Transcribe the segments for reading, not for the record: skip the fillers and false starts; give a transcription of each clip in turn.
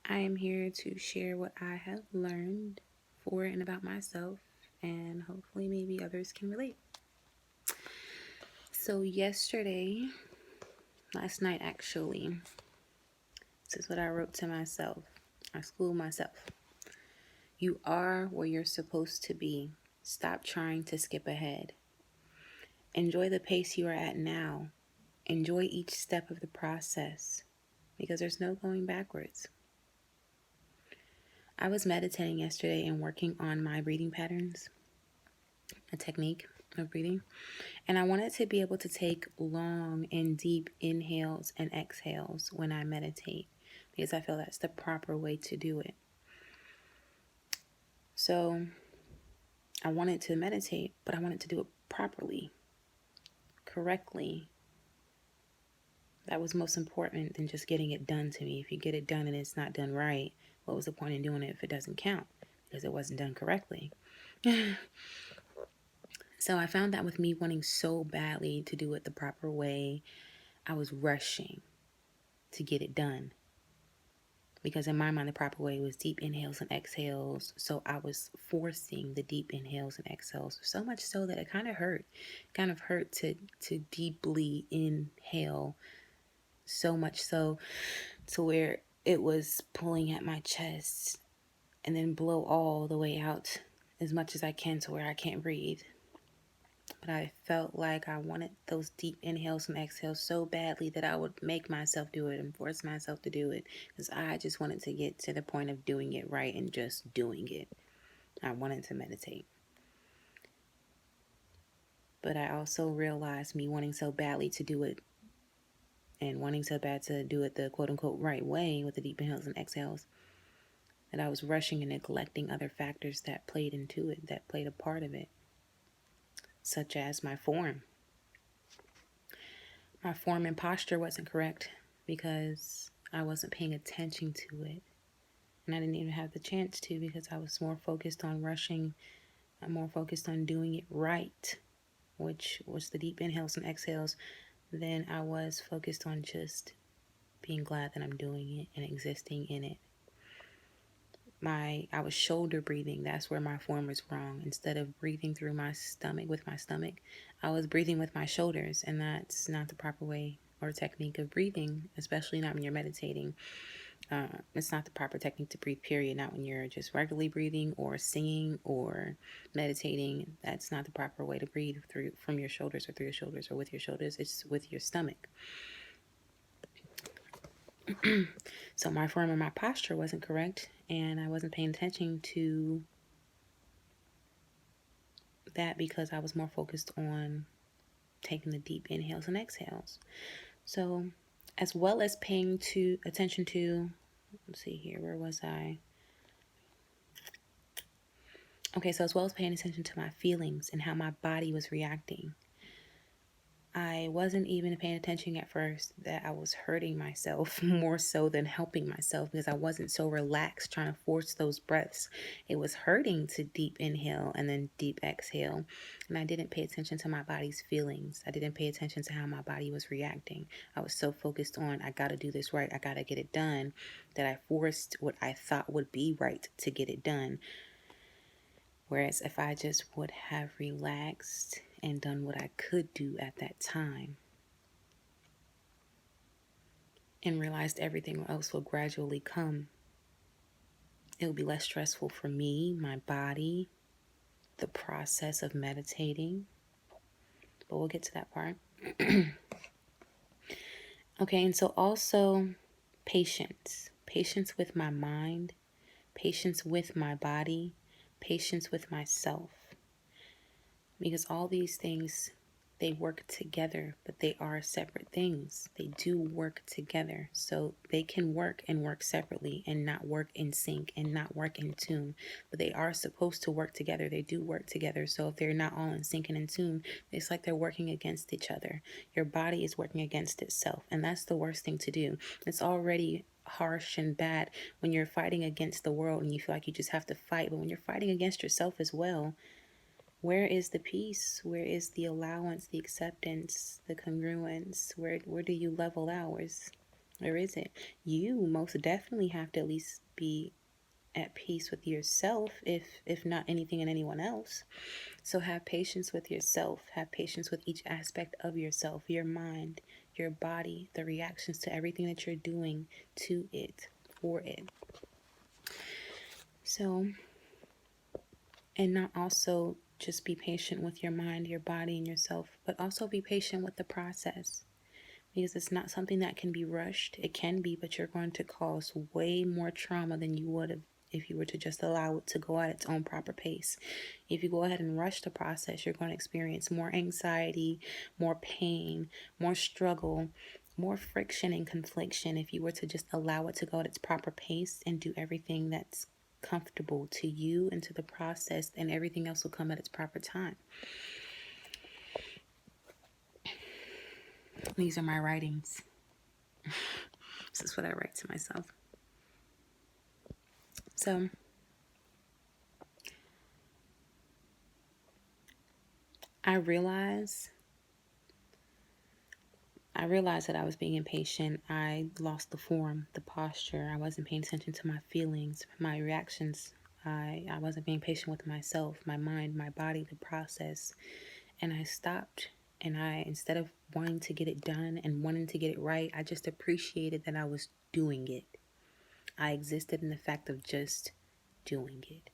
I am here to share what I have learned for and about myself, and hopefully, maybe others can relate. So, last night actually, this is what I wrote to myself. I schooled myself. You are where you're supposed to be. Stop trying to skip ahead. Enjoy the pace you are at now. Enjoy each step of the process because there's no going backwards. I was meditating yesterday and working on my breathing patterns, a technique of breathing. And I wanted to be able to take long and deep inhales and exhales when I meditate because I feel that's the proper way to do it. So I wanted to meditate, but I wanted to do it properly, correctly. That was most important than just getting it done to me. If you get it done and it's not done right, what was the point in doing it if it doesn't count? Because it wasn't done correctly. So I found that with me wanting so badly to do it the proper way, I was rushing to get it done. Because in my mind, the proper way was deep inhales and exhales. So I was forcing the deep inhales and exhales so much so that it kind of hurt. Kind of hurt to deeply inhale so much so to where it was pulling at my chest and then blow all the way out as much as I can to where I can't breathe. But I felt like I wanted those deep inhales and exhales so badly that I would make myself do it and force myself to do it because I just wanted to get to the point of doing it right and just doing it. I wanted to meditate. But I also realized me wanting so badly to do it and wanting so bad to do it the quote unquote right way with the deep inhales and exhales that I was rushing and neglecting other factors that played into it, that played a part of it, such as my form. My form and posture wasn't correct because I wasn't paying attention to it. And I didn't even have the chance to because I was more focused on rushing. I'm more focused on doing it right, which was the deep inhales and exhales, than I was focused on just being glad that I'm doing it and existing in it. I was shoulder breathing. That's where my form was wrong. Instead of breathing through my stomach with my stomach, I was breathing with my shoulders, and that's not the proper way or technique of breathing, especially not when you're meditating. It's not the proper technique to breathe, period. Not when you're just regularly breathing or singing or meditating. That's not the proper way to breathe from your shoulders or through your shoulders or with your shoulders. It's with your stomach. So my form and my posture wasn't correct, and I wasn't paying attention to that because I was more focused on taking the deep inhales and exhales. So, as well as paying attention to, let's see here, where was I? Okay, so as well as paying attention to my feelings and how my body was reacting. I wasn't even paying attention at first that I was hurting myself more so than helping myself because I wasn't so relaxed trying to force those breaths. It was hurting to deep inhale and then deep exhale. And I didn't pay attention to my body's feelings. I didn't pay attention to how my body was reacting. I was so focused on, I got to do this right, I got to get it done, that I forced what I thought would be right to get it done. Whereas if I just would have relaxed and done what I could do at that time and realized everything else will gradually come, it will be less stressful for me, my body, the process of meditating. But we'll get to that part. Okay, and so also patience. Patience with my mind, patience with my body, patience with myself. Because all these things, they work together, but they are separate things. They do work together. So they can work and work separately and not work in sync and not work in tune. But they are supposed to work together. They do work together. So if they're not all in sync and in tune, it's like they're working against each other. Your body is working against itself. And that's the worst thing to do. It's already harsh and bad when you're fighting against the world and you feel like you just have to fight. But when you're fighting against yourself as well, where is the peace? Where is the allowance, the acceptance, the congruence? Where do you level out? Or is it? You most definitely have to at least be at peace with yourself, if not anything and anyone else. So have patience with yourself. Have patience with each aspect of yourself, your mind, your body, the reactions to everything that you're doing to it, for it. So, and not also just be patient with your mind, your body, and yourself, but also be patient with the process, because it's not something that can be rushed. It can be, but you're going to cause way more trauma than you would have if you were to just allow it to go at its own proper pace. If you go ahead and rush the process, you're going to experience more anxiety, more pain, more struggle, more friction and confliction if you were to just allow it to go at its proper pace and do everything that's comfortable to you and to the process, and everything else will come at its proper time. These are my writings. This is what I write to myself. So I realized that I was being impatient. I lost the form, the posture. I wasn't paying attention to my feelings, my reactions. I wasn't being patient with myself, my mind, my body, the process. And I stopped, and instead of wanting to get it done and wanting to get it right, I just appreciated that I was doing it. I existed in the fact of just doing it.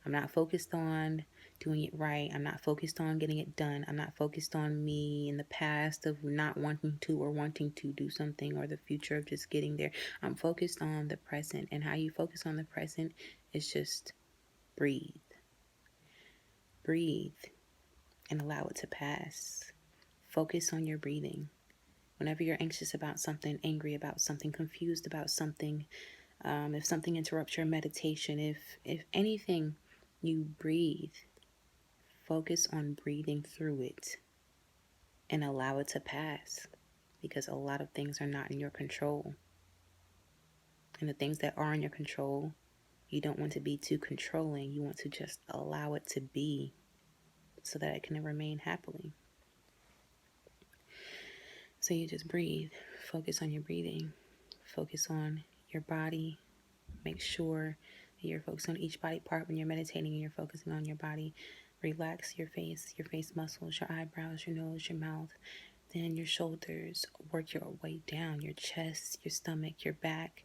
I'm not focused on doing it right. I'm not focused on getting it done. I'm not focused on me in the past of not wanting to or wanting to do something, or the future of just getting there. I'm focused on the present. And how you focus on the present is just breathe. Breathe and allow it to pass. Focus on your breathing. Whenever you're anxious about something, angry about something, confused about something, if something interrupts your meditation, if anything, you breathe. Focus on breathing through it and allow it to pass, because a lot of things are not in your control. And the things that are in your control, you don't want to be too controlling. You want to just allow it to be so that it can remain happily. So you just breathe. Focus on your breathing. Focus on your body. Make sure that you're focused on each body part when you're meditating and you're focusing on your body. Relax your face muscles, your eyebrows, your nose, your mouth, then your shoulders. Work your way down, your chest, your stomach, your back,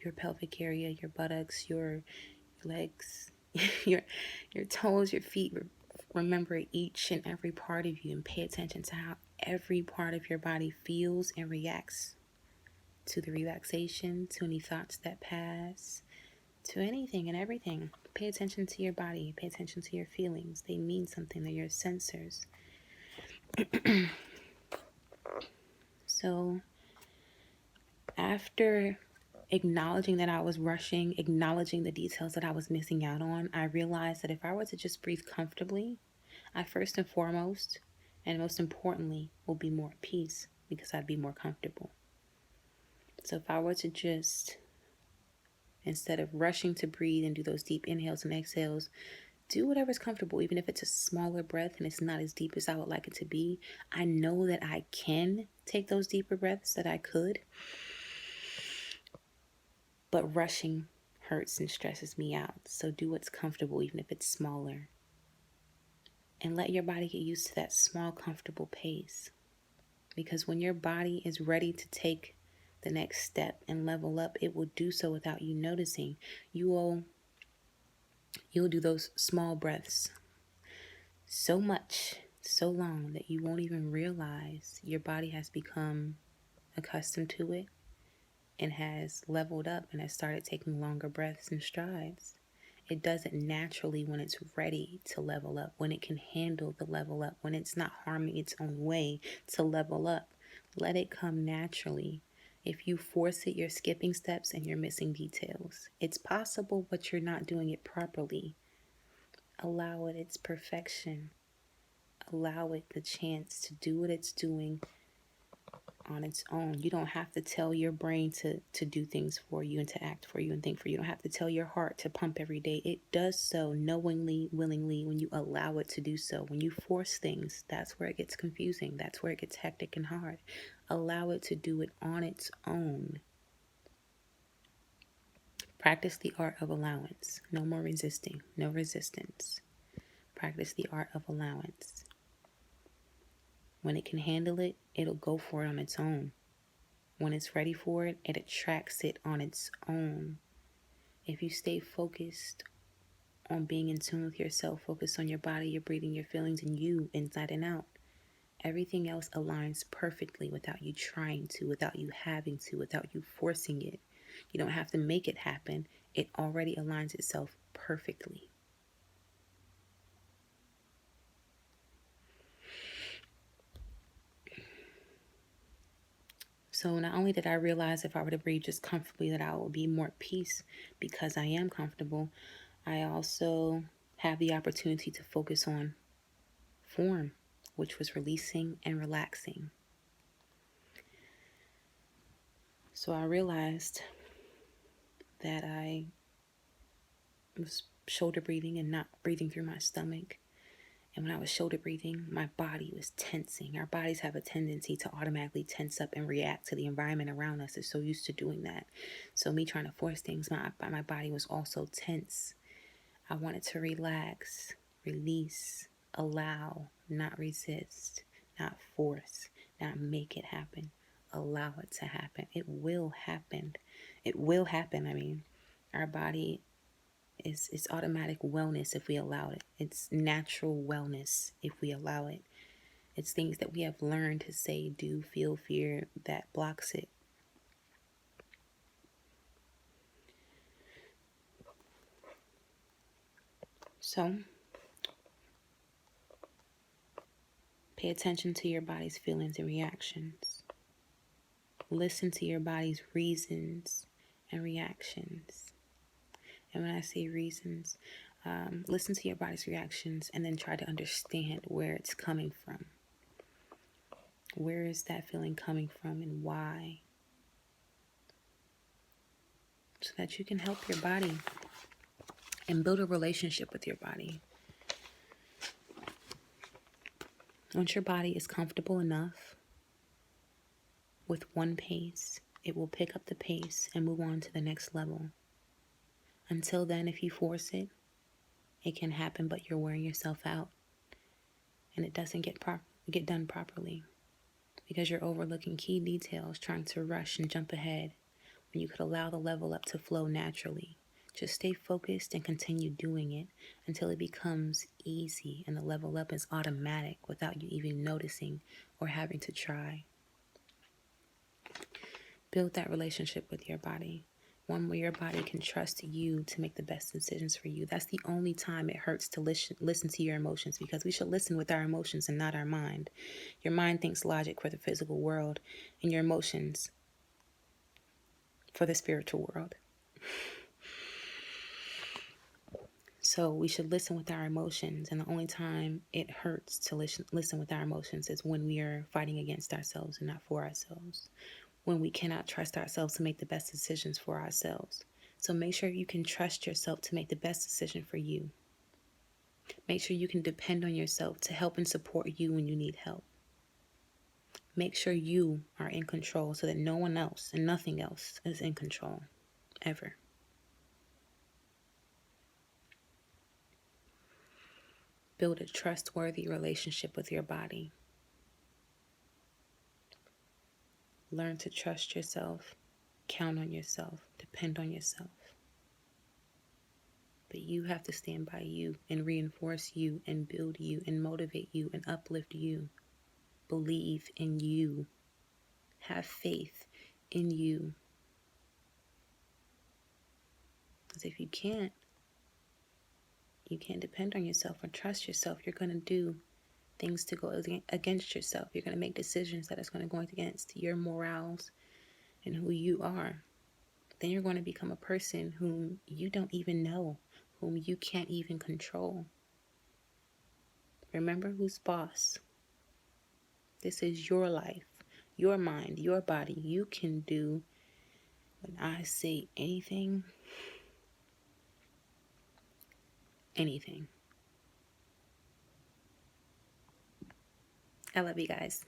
your pelvic area, your buttocks, your legs, your toes, your feet. Remember each and every part of you and pay attention to how every part of your body feels and reacts to the relaxation, to any thoughts that pass, to anything and everything. Pay attention to your body. Pay attention to your feelings. They mean something. They're your sensors. So after acknowledging that I was rushing, acknowledging the details that I was missing out on, I realized that if I were to just breathe comfortably, I first and foremost, and most importantly, will be more at peace because I'd be more comfortable. So if I were to just, instead of rushing to breathe and do those deep inhales and exhales, do whatever's comfortable, even if it's a smaller breath and it's not as deep as I would like it to be. I know that I can take those deeper breaths, that I could. But rushing hurts and stresses me out. So do what's comfortable, even if it's smaller. And let your body get used to that small, comfortable pace. Because when your body is ready to take the next step and level up, it will do so without you noticing. You'll do those small breaths so much, so long that you won't even realize your body has become accustomed to it and has leveled up and has started taking longer breaths and strides. It does it naturally when it's ready to level up, when it can handle the level up, when it's not harming its own way to level up. Let it come naturally. If you force it, you're skipping steps and you're missing details. It's possible, but you're not doing it properly. Allow it its perfection. Allow it the chance to do what it's doing on its own. You don't have to tell your brain to do things for you and to act for you and think for you. You don't have to tell your heart to pump every day. It does so knowingly, willingly, when you allow it to do so. When you force things, that's where it gets confusing. That's where it gets hectic and hard. Allow it to do it on its own. Practice the art of allowance. No more resisting. No resistance. Practice the art of allowance. When it can handle it, it'll go for it on its own. When it's ready for it, it attracts it on its own. If you stay focused on being in tune with yourself, focused on your body, your breathing, your feelings, and you inside and out, everything else aligns perfectly without you trying to, without you having to, without you forcing it. You don't have to make it happen. It already aligns itself perfectly. So not only did I realize if I were to breathe just comfortably that I will be more at peace because I am comfortable, I also have the opportunity to focus on form, which was releasing and relaxing. So I realized that I was shoulder breathing and not breathing through my stomach. And when I was shoulder breathing, my body was tensing. Our bodies have a tendency to automatically tense up and react to the environment around us. It's so used to doing that. So me trying to force things, my body was also tense. I wanted to relax, release, allow, not resist, not force, not make it happen. Allow it to happen. It will happen. It will happen. I mean, our body it's automatic wellness if we allow it. It's natural wellness if we allow it. It's things that we have learned to say, do, feel, fear that blocks it. So, pay attention to your body's feelings and reactions. Listen to your body's reasons and reactions. And when I say reasons, listen to your body's reactions and then try to understand where it's coming from. Where is that feeling coming from and why? So that you can help your body and build a relationship with your body. Once your body is comfortable enough with one pace, it will pick up the pace and move on to the next level. Until then, if you force it, it can happen, but you're wearing yourself out. And it doesn't get done properly because you're overlooking key details, trying to rush and jump ahead when you could allow the level up to flow naturally. Just stay focused and continue doing it until it becomes easy and the level up is automatic without you even noticing or having to try. Build that relationship with your body, one where your body can trust you to make the best decisions for you. That's the only time it hurts to listen to your emotions, because we should listen with our emotions and not our mind. Your mind thinks logic for the physical world, and your emotions for the spiritual world. So we should listen with our emotions, and the only time it hurts to listen with our emotions is when we are fighting against ourselves and not for ourselves, when we cannot trust ourselves to make the best decisions for ourselves. So make sure you can trust yourself to make the best decision for you. Make sure you can depend on yourself to help and support you when you need help. Make sure you are in control so that no one else and nothing else is in control, ever. Build a trustworthy relationship with your body. Learn to trust yourself, count on yourself, depend on yourself. But you have to stand by you and reinforce you and build you and motivate you and uplift you. Believe in you. Have faith in you. Because if you can't depend on yourself or trust yourself, you're going to do things to go against yourself. You're going to make decisions that is going to go against your morals and who you are. Then you're going to become a person whom you don't even know, whom you can't even control. Remember who's boss. This is your life. your mind, your body. You can do, when I say anything, anything. I love you guys.